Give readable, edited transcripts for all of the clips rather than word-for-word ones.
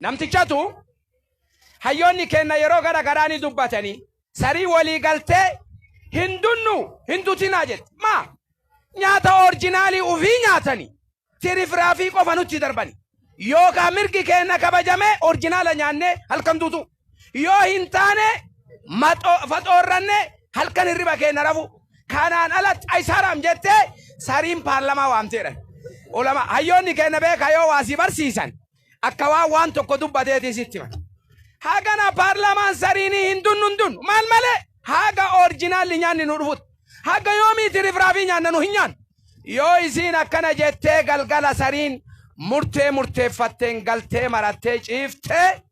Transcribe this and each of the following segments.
namtichatu hayyoonni kenna yeroo gara garaani dubbatanii sarii walii galtee hindutinaa jedhe maa nyaata orjinaalii ufii nyaatanii tirifraafii qofa nutti darbani yookaan mirgi kenna kabajame orjinaala nyaanne halkan duutu yoo hin taane faxoorranne halkan hirriba kenna rafu kanaan alatti aysaaraam jettee sariin paarlamaa waamteedha ulama hayyoonni kenna beeka yoo waasii barsiisan akka waan tokko dubbateetii sitti himan hagana paarlamaan sariinii hindun maal malee haga orjinaali nyaanni nu dhufut haga yoomii tirifraafii nyaanna nu hin nyaan yoo isiin akkana jettee galgala sariin murteeffatteen galtee marattee ciiftee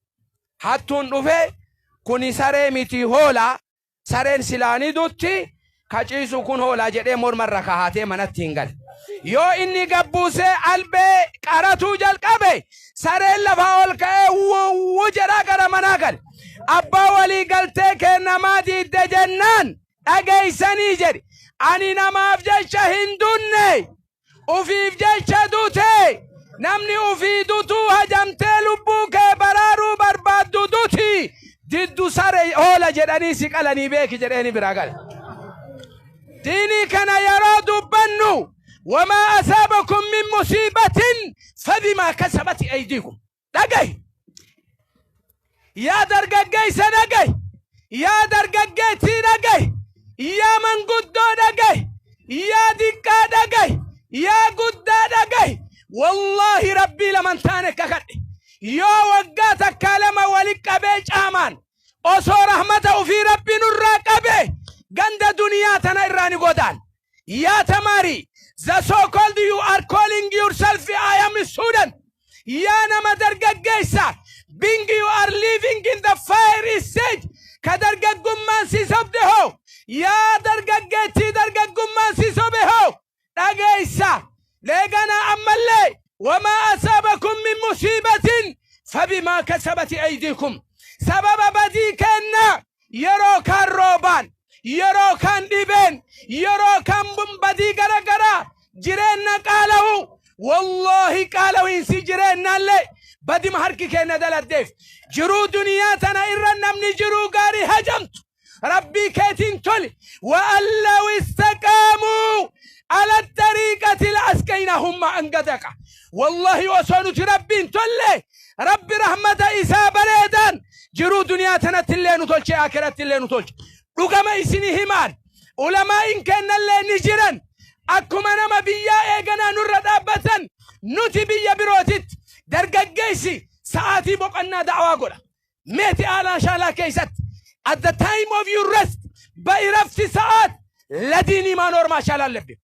hattuun dhufe kuni saree miti hoolaa sareen silaanii dutti kaciisu kun hoolaa jedhee mormarra kahatee manatti hin gal yoo inni gabbuusee albee qaratuu jalqabe sareen lafa ol ka'ee jedhaa gara manaa gal abbaa walii galtee kennamaa diidde jennaan dhageeysanii jedhe ani namaaf jecha hin dunne ufiif jecha dute namni ufii dutuu hajamtee lubbuu kee baraaruu barbaaddu duti diddu saree hoola jedhanii si qalanii beeki jedheeni biraa gala diinii kana yeroo dubbannu وما أصابكم من مصيبة فبما كسبت أيديكم دقي يا درقاقي سدقي يا درقاقي تدقي يا من قدو دقي يا دقا دقي يا قدا دقي والله ربي لمن تانك أخذ يا وقاتك كلمة ولك بيج آمان أصو رحمته في ربي نراك بي قند دنياتنا إراني قدان يا تماري The so-called you are calling yourself I am a student. Yana madargaggeessa. Being you are living in the fire stage. Kadargaggummaan si sobde ho. Yaa dargaggeetti dargaggummaan si sobe ho. Dhageessa. Leegana ammallee. Wamaa asaabakum min musiibatin. Fabimaa kasabati aydiikum. Sababa badii kenna. Yeroo kan roobaan. yeroo kan dhibeen yeroo kan badii garagara jireenna qaalahu wallahi qaalahu insi jireennallee badi harki kenna daladdeef jiruu duniyaa tana irra namni jiruu gaarii hajamtu rabbii keetiin toli wa allaw istaqaamu ala tariiqati la'asqaynahum ma'an gadaqa wallahi wasoonuti rabbiin tolle rabbi rahmata isaa bareedan jiruu duniyaa tanatti illee nu tolche aakiratti illee nu tolche dhugama isini himaan ulamaa'iin kennallee ni jiran akkuma nama biyyaa eeganaa nurra dhaabbatan nuti biyya birootitti dargaggeessi sa'aatii boqonnaa da'awaa godha meeti aalaan shaalaa keessatti at the time of your rest ba'i rafti sa'aat ladiin imaan ormaa shaalaan lebbe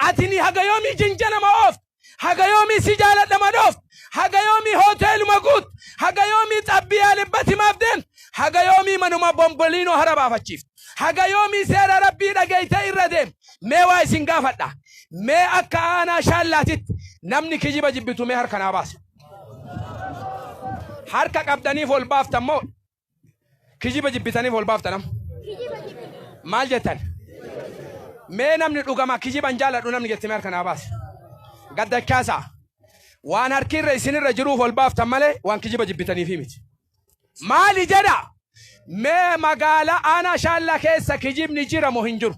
atini haga yoomii jinjanama ooft haga yoomii si jaaladhama dhooft haga yoomii hooteeluma guut haga yoomii xabbiyaa libbati maaf deemt haga yoomii manuma bomboliinoo harabaafachiif haga yoomii seera rabbii dhageeyte irra deem mee waa isin gaafadha mee akka aanaa shaallaatitti namni kijiba jibbitu mee harka naa baasa harka qabdaniif ol baaftan moo kijiba jibbitaniif ol baaftanam maal jettan mee namni dhugama kijiban jaaladhu namni jettime harka naa baasa gaddachaasa waan harkirra isinirra jiruuf ol baaftan malee waan kijiba jibbitaniif miti maali jedha mee magaala aanaa shaallaa keessa kijibni jira moo hin jiru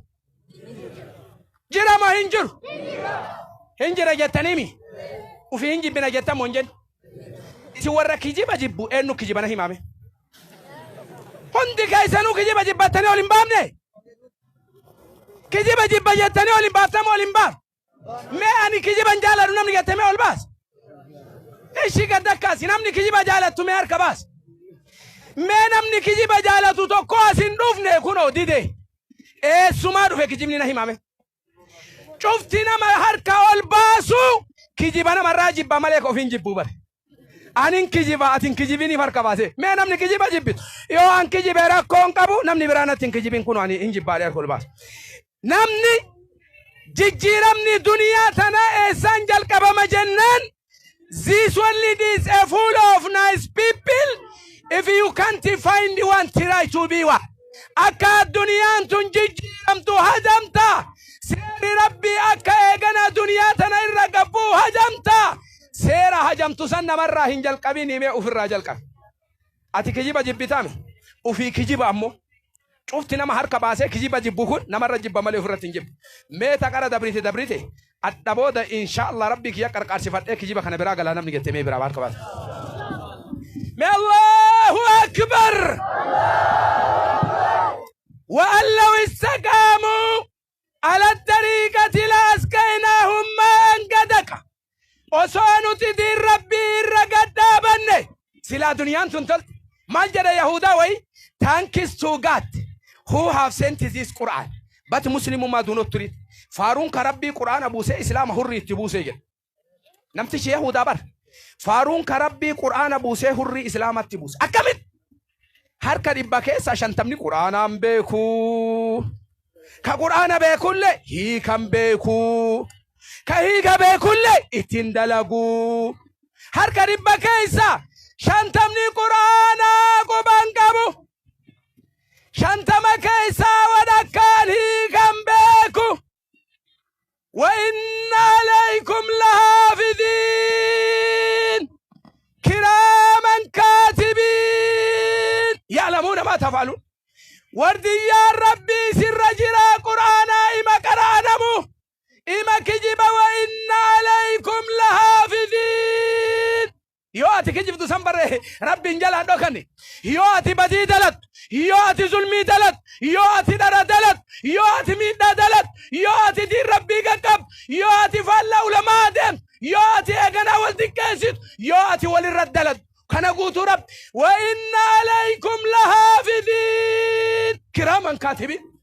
jira moo hin jiru hin jira jettaniimi ufi hin jibbina jettan moo hin jennu si warra kijiba jibbu eenyu kijibana himame hundi keessanuu kijiba jibbattanii ol hin baafne kijiba jibba jettanii ol hin baaftan ol hin baaf mee ani kijiban jaaladhu namni jettame ol baas ishi gaddakkaasi namni kijiba jaalattu mee harka baas mee namni kijiba jaalatu tokko asin dhufne kunoo dide eessumaa dhufe kijibni na himame cufti nama harka ol baasu kijiba namarraa jibba malee ofiin jibbuu bare anin kijiba atin kijibini harka baase mee namni kijiba jibbitu yoo an kijibe rakkoon qabu namni biraanatti hin kijibin kunoo ani hin jibbaadhe harka ol baasu namni jijjiiramni duniyaa tana eessan jalqabama jennaan this only is a full of nice people if you can't find one try to be one akka duniyaan tun jijjiiramtu hajamta seeri rabbii akka eegana duniyaa tana irra gabbuu hajamta سيرا هجم تسنى مرة هنجل قبيني مي أفر راجل قب أتي كجيبا جبتامي وفي كجيبا أمو شفت نما هركا باسي كجيبا جبوكون نمر جيبا مالي أفر تنجيب مي تقرى دبريتي الدبودة إن شاء الله ربك يقر قارسفات إيه كجيبا خنا براغ لا نمني جتمي برا بارك باس مي الله أكبر وأن لو استقاموا على الطريقة لأسقيناهم ماء غدقا وصانوا تدير ربي الرقدابن سلا دنيان تنتل ما جرى يهودا وي تانكس توغات who have sent this Quran but Muslim ما دونو تريد فارون كربي قرآن أبو سي إسلام حري تبو سيجن نمتش يهودا بر فارون كربي قرآن أبو سي حري إسلام تبوس أكمل هر كريبا كيسا شنتمني قرآن أم بيكو كقرآن بيكو لي هي كم بيكو كهي كبيكو لي اتندلقو هر كريبا كيسا شنتمني قرآن قبان قبو شنتم كيسا ودكان هي كم بيكو وإن عليكم لحافظين كراما كاتبين يعلمون ما تفعلون وردي يا ربي سر جرا قرآن إما قرآنمو إما كجب وإن عليكم لحافظين يواتي كجب دسمبر ربي انجل دوكني يواتي بدي دلت يواتي ظلمي دلت يواتي دار دلت يواتي ميدا دلت يواتي دي ربي قطب يواتي فالا علماء دم يواتي اغنا والدكاسد يواتي وللرد دلت كان قوت رب وإن عليكم لحافظين كراما كاتبين